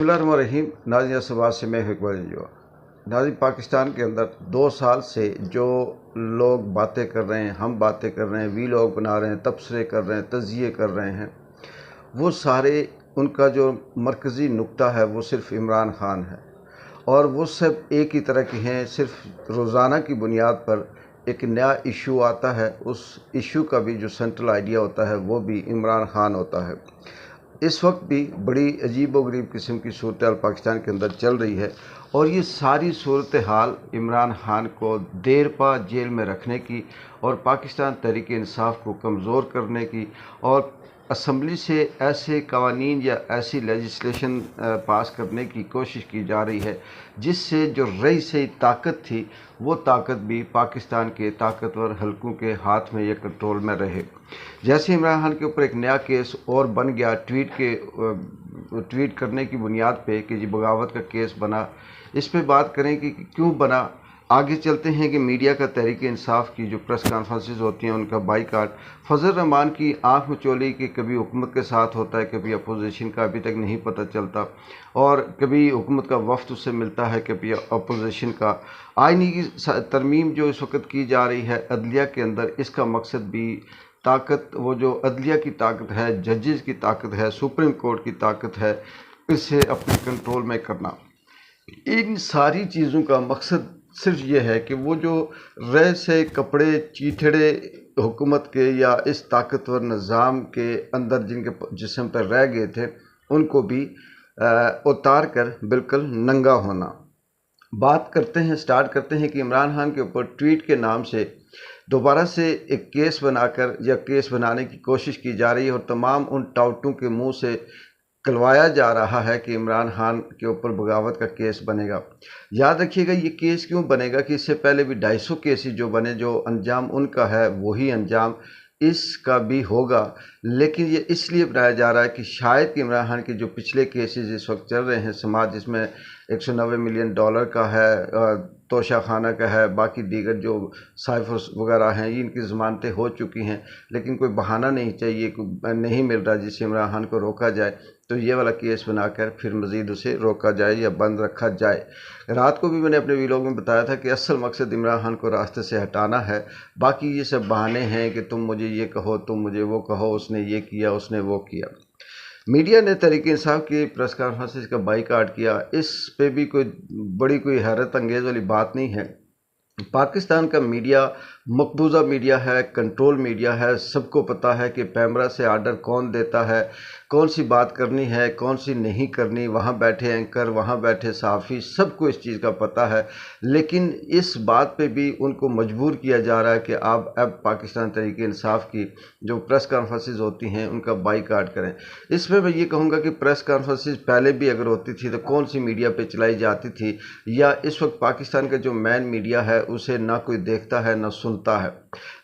बिस्मिल्लाहिर्रहमानिर्रहीम। नाज़रीन सबात से मैं इकबाल जो नाज़रीन, पाकिस्तान के अंदर 2 साल से जो लोग बातें कर रहे हैं, हम बातें कर रहे हैं, वीलॉग बना रहे हैं, तबसरे कर रहे हैं, तज़किये कर रहे हैं, वो सारे उनका जो मरकज़ी नुक्ता है वो सिर्फ़ इमरान ख़ान है और वो सब एक ही तरह के हैं। सिर्फ़ रोज़ाना की बुनियाद पर एक नया इशू आता है, उस इशू का भी जो सेंट्रल आइडिया होता है वो भी इमरान ख़ान होता है। इस वक्त भी बड़ी अजीब व गरीब किस्म की सूरत हाल पाकिस्तान के अंदर चल रही है और ये सारी सूरत हाल इमरान ख़ान को देर पा जेल में रखने की और पाकिस्तान तहरीक इंसाफ को कमज़ोर करने की और असम्बली से ऐसे कवानीन या ऐसी लेजिस्लेशन पास करने की कोशिश की जा रही है जिससे जो रही सही ताकत थी वो ताकत भी पाकिस्तान के ताकतवर हलकों के हाथ में या कंट्रोल में रहे। जैसे इमरान खान के ऊपर एक नया केस और बन गया ट्वीट करने की बुनियाद पे कि जी बगावत का केस बना। इस पे बात करें कि क्यों बना। आगे चलते हैं कि मीडिया का तहरीक इंसाफ की जो प्रेस कॉन्फ्रेंसेस होती हैं उनका बाइकाट, फजल रहमान की आंख मचोली कि कभी हुकूमत के साथ होता है, कभी अपोजिशन का अभी तक नहीं पता चलता, और कभी हुकूमत का वफ्द उससे मिलता है, कभी अपोजिशन का। आईनी की तरमीम जो इस वक्त की जा रही है अदलिया के अंदर, इसका मकसद भी ताकत, वो जो अदलिया की ताकत है, जजेस की ताकत है, सुप्रीम कोर्ट की ताकत है, इसे अपने कंट्रोल में करना। इन सारी चीज़ों का मकसद सिर्फ ये है कि वो जो रह से कपड़े चीथड़े हुकूमत के या इस ताकतवर निज़ाम के अंदर जिनके जिस्म पर रह गए थे उनको भी उतार कर बिल्कुल नंगा होना। स्टार्ट करते हैं कि इमरान खान के ऊपर ट्वीट के नाम से दोबारा से एक केस बनाकर या केस बनाने की कोशिश की जा रही है और तमाम उन टाउटों के मुंह से कलवाया जा रहा है कि इमरान खान के ऊपर बगावत का केस बनेगा। याद रखिएगा ये केस क्यों बनेगा कि इससे पहले भी 250 केसेस जो बने, जो अंजाम उनका है वही अंजाम इसका भी होगा। लेकिन ये इसलिए बनाया जा रहा है कि शायद कि इमरान खान के जो पिछले केसेस इस वक्त चल रहे हैं समाज, जिसमें 190 मिलियन डॉलर का है, तोशा खाना का है, बाकी दीगर जो साइफर्स वगैरह हैं, ये इनकी ज़मानतें हो चुकी हैं, लेकिन कोई बहाना नहीं चाहिए, नहीं मिल रहा जिससे इमरान खान को रोका जाए, तो ये वाला केस बनाकर फिर मज़ीद उसे रोका जाए या बंद रखा जाए। रात को भी मैंने अपने वीलॉग में बताया था कि असल मकसद इमरान खान को रास्ते से हटाना है। बाकी ये सब बहाने हैं कि तुम मुझे ये कहो, तुम मुझे वो कहो, उसने ये किया, उसने वो किया। मीडिया ने तहरीक इंसाफ की प्रेस कॉन्फ्रेंस का बाइकाट किया। इस पे भी कोई हैरत अंगेज़ वाली बात नहीं है। पाकिस्तान का मीडिया मकबूजा मीडिया है, कंट्रोल मीडिया है। सबको पता है कि पैमरा से आर्डर कौन देता है, कौन सी बात करनी है, कौन सी नहीं करनी। वहाँ बैठे एंकर, वहाँ बैठे सहाफ़ी, सबको इस चीज़ का पता है। लेकिन इस बात पे भी उनको मजबूर किया जा रहा है कि आप अब पाकिस्तान तहरीक इंसाफ की जो प्रेस कॉन्फ्रेंसेस होती हैं उनका बाइकाट करें। इसमें मैं ये कहूँगा कि प्रेस कॉन्फ्रेंसेस पहले भी अगर होती थी तो कौन सी मीडिया पे चलाई जाती थी, या इस वक्त पाकिस्तान का जो मेन मीडिया है उसे ना कोई देखता है ना सुनता है।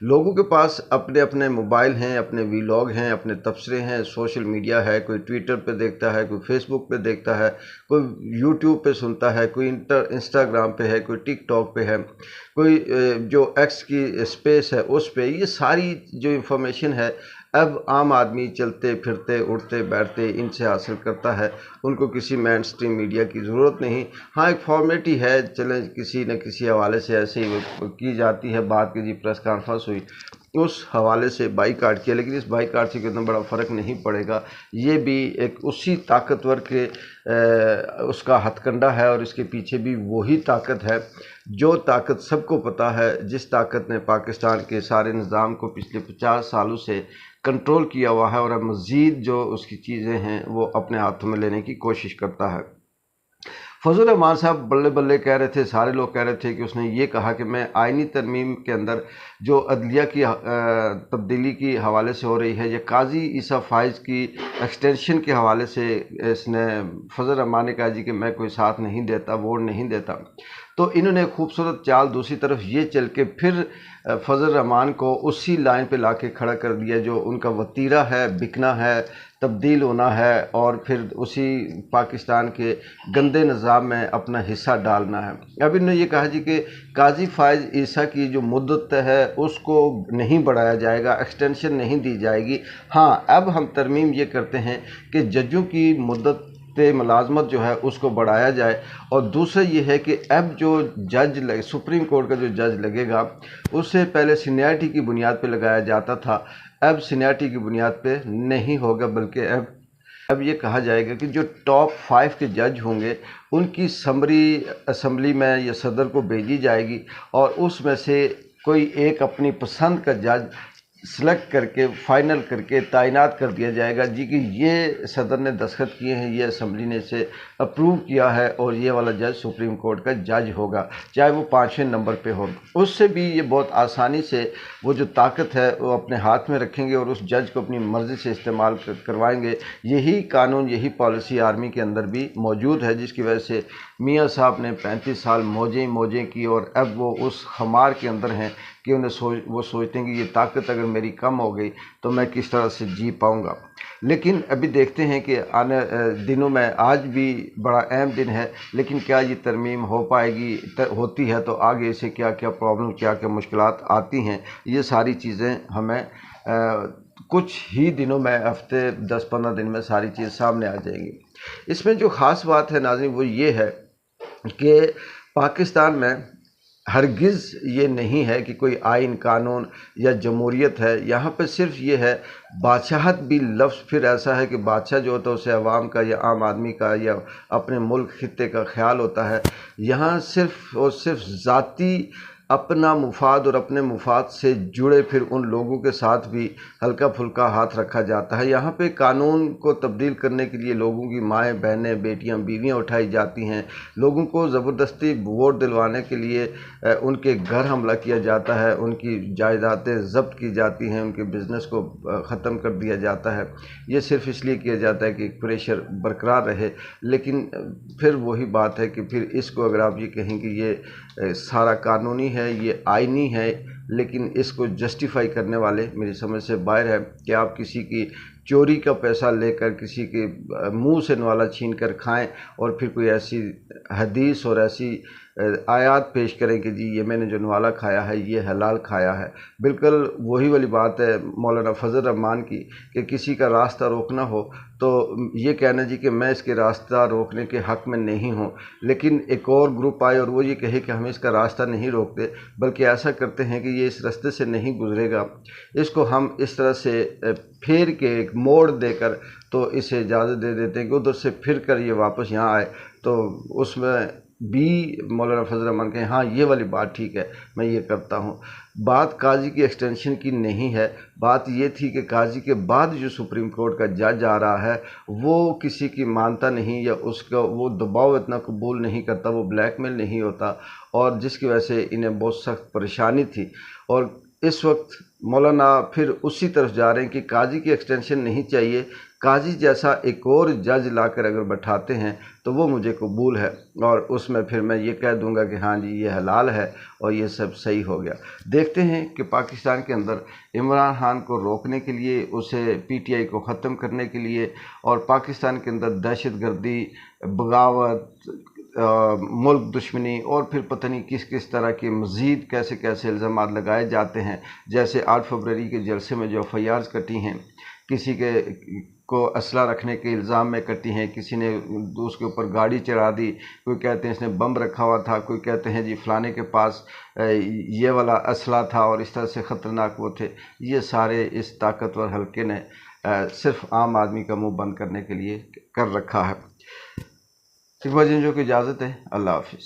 लोगों के पास अपने अपने मोबाइल हैं, अपने वीलॉग हैं, अपने तबसरे हैं, सोशल मीडिया है, कोई ट्विटर पे देखता है, कोई फेसबुक पे देखता है, कोई यूट्यूब पे सुनता है, कोई इंस्टाग्राम पे है, कोई टिकटॉक पे है, कोई जो एक्स की स्पेस है उस पे। ये सारी जो इंफॉर्मेशन है अब आम आदमी चलते फिरते उठते बैठते इनसे हासिल करता है। उनको किसी मेन स्ट्रीम मीडिया की ज़रूरत नहीं। हाँ, एक फॉर्मेलिटी है, चलें किसी न किसी हवाले से ऐसे ही की जाती है बात कि जी प्रेस कॉन्फ्रेंस हुई, उस हवाले से बाइकाट किया। लेकिन इस बाइकाट से कितना बड़ा फ़र्क नहीं पड़ेगा। ये भी एक उसी ताकतवर के उसका हथकंडा है और इसके पीछे भी वही ताकत है जो ताकत सबको पता है, जिस ताकत ने पाकिस्तान के सारे निज़ाम को पिछले 50 सालों से कंट्रोल किया हुआ है और अब मज़ीद जो उसकी चीज़ें हैं वो अपने हाथों में लेने की कोशिश करता है। फजल रहमान साहब बल्ले बल्ले कह रहे थे, सारे लोग कह रहे थे कि उसने ये कहा कि मैं आइनी तरमीम के अंदर जो अदलिया की तब्दीली की हवाले से हो रही है या काजी ईसा फाइज की एक्सटेंशन के हवाले से, इसने फजल रहमान ने कहा जी कि मैं कोई साथ नहीं देता, वोट नहीं देता। तो इन्होंने खूबसूरत चाल दूसरी तरफ ये चल के फिर फजल रहमान को उसी लाइन पे लाके खड़ा कर दिया जो उनका वतीरा है, बिकना है, तब्दील होना है और फिर उसी पाकिस्तान के गंदे निज़ाम में अपना हिस्सा डालना है। अब इन्होंने ये कहा जी कि काजी फाइज ईसा की जो मुद्दत है उसको नहीं बढ़ाया जाएगा, एक्सटेंशन नहीं दी जाएगी। हाँ, अब हम तरमीम ये करते हैं कि जजों की मुद्दत ملازمت جو ہے اس کو بڑھایا جائے، اور دوسرا یہ ہے کہ اب جو جج سپریم کورٹ کا جو جج لگے گا اس سے پہلے سینئرٹی کی بنیاد پہ لگایا جاتا تھا، اب سینئرٹی کی بنیاد پہ نہیں ہوگا، بلکہ اب یہ کہا جائے گا کہ جو ٹاپ 5 کے جج ہوں گے ان کی سمری اسمبلی میں یا صدر کو بھیجی جائے گی، اور اس میں سے کوئی ایک اپنی پسند کا جج سلیکٹ کر کے فائنل کر کے تعینات کر دیا جائے گا جی کہ یہ صدر نے دستخط کیے ہیں، یہ اسمبلی نے اسے اپروو کیا ہے، اور یہ والا جج سپریم کورٹ کا جج ہوگا، چاہے وہ 5ویں نمبر پہ ہو۔ اس سے بھی یہ بہت آسانی سے وہ جو طاقت ہے وہ اپنے ہاتھ میں رکھیں گے اور اس جج کو اپنی مرضی سے استعمال کروائیں گے۔ یہی قانون، یہی پالیسی آرمی کے اندر بھی موجود ہے، جس کی وجہ سے میاں صاحب نے 35 سال موجیں کی، اور اب وہ اس خمار کے اندر ہیں کہ وہ سوچتے ہیں کہ یہ طاقت اگر میری کم ہو گئی تو میں کس طرح سے جی پاؤں گا۔ لیکن ابھی دیکھتے ہیں کہ آنے دنوں میں، آج بھی بڑا اہم دن ہے، لیکن کیا یہ ترمیم ہو پائے گی؟ ہوتی ہے تو آگے سے کیا کیا پرابلم، کیا کیا مشکلات آتی ہیں، یہ ساری چیزیں ہمیں کچھ ہی دنوں میں، ہفتے 10-15 دن میں ساری چیز سامنے آ جائیں گی۔ اس میں جو خاص بات ہے ناظرین وہ یہ ہے کہ پاکستان میں ہرگز یہ نہیں ہے کہ کوئی آئین، قانون یا جمہوریت ہے، یہاں پہ صرف یہ ہے بادشاہت بھی لفظ پھر ایسا ہے کہ بادشاہ جو ہوتا ہے اسے عوام کا یا عام آدمی کا یا اپنے ملک خطے کا خیال ہوتا ہے، یہاں صرف اور صرف ذاتی اپنا مفاد اور اپنے مفاد سے جڑے پھر ان لوگوں کے ساتھ بھی ہلکا پھلکا ہاتھ رکھا جاتا ہے۔ یہاں پہ قانون کو تبدیل کرنے کے لیے لوگوں کی مائیں، بہنیں، بیٹیاں، بیویاں اٹھائی جاتی ہیں، لوگوں کو زبردستی ووٹ دلوانے کے لیے ان کے گھر حملہ کیا جاتا ہے، ان کی جائیدادیں ضبط کی جاتی ہیں، ان کے بزنس کو ختم کر دیا جاتا ہے۔ یہ صرف اس لیے کیا جاتا ہے کہ پریشر برقرار رہے، لیکن پھر وہی بات ہے کہ پھر اس کو اگر آپ یہ کہیں کہ یہ سارا قانونی ہے، یہ آئینی ہے، لیکن اس کو جسٹیفائی کرنے والے میری سمجھ سے باہر ہے کہ آپ کسی کی چوری کا پیسہ لے کر کسی کے منہ سے نوالا چھین کر کھائیں اور پھر کوئی ایسی حدیث اور ایسی آیات پیش کریں کہ جی یہ میں نے جو نوالا کھایا ہے یہ حلال کھایا ہے۔ بالکل وہی والی بات ہے مولانا فضل الرحمان کی کہ کسی کا راستہ روکنا ہو تو یہ کہنا جی کہ میں اس کے راستہ روکنے کے حق میں نہیں ہوں، لیکن ایک اور گروپ آئے اور وہ یہ کہے کہ ہم اس کا راستہ نہیں روکتے بلکہ ایسا کرتے ہیں کہ یہ اس راستے سے نہیں گزرے گا، اس کو ہم اس طرح سے پھیر کے ایک موڑ دے کر تو اسے اجازت دے دیتے ہیں کہ ادھر سے پھر کر یہ واپس یہاں آئے، تو اس میں بھی مولانا فضل الرحمان کہیں ہاں یہ والی بات ٹھیک ہے، میں یہ کرتا ہوں۔ بات قاضی کی ایکسٹینشن کی نہیں ہے، بات یہ تھی کہ قاضی کے بعد جو سپریم کورٹ کا جج آ رہا ہے وہ کسی کی مانتا نہیں، یا اس کا وہ دباؤ اتنا قبول نہیں کرتا، وہ بلیک میل نہیں ہوتا، اور جس کی وجہ سے انہیں بہت سخت پریشانی تھی۔ اور اس وقت مولانا پھر اسی طرف جا رہے ہیں کہ قاضی کی ایکسٹینشن نہیں چاہیے، قاضی جیسا ایک اور جج لا کر اگر بٹھاتے ہیں تو وہ مجھے قبول ہے، اور اس میں پھر میں یہ کہہ دوں گا کہ ہاں جی یہ حلال ہے اور یہ سب صحیح ہو گیا۔ دیکھتے ہیں کہ پاکستان کے اندر عمران خان کو روکنے کے لیے، اسے پی ٹی آئی کو ختم کرنے کے لیے، اور پاکستان کے اندر دہشت گردی، بغاوت، ملک دشمنی اور پھر پتہ نہیں کس کس طرح کے مزید کیسے کیسے الزامات لگائے جاتے ہیں، جیسے 8 فروری کے جلسے میں جو FIRs کٹی ہیں، کسی کو اسلحہ رکھنے کے الزام میں کٹی ہیں، کسی نے اس کے اوپر گاڑی چڑھا دی، کوئی کہتے ہیں اس نے بم رکھا ہوا تھا، کوئی کہتے ہیں جی فلانے کے پاس یہ والا اسلحہ تھا اور اس طرح سے خطرناک وہ تھے۔ یہ سارے اس طاقتور حلقے نے صرف عام آدمی کا منہ بند کرنے کے لیے کر رکھا ہے۔ اقبال جنجو کی اجازت ہے، اللہ حافظ۔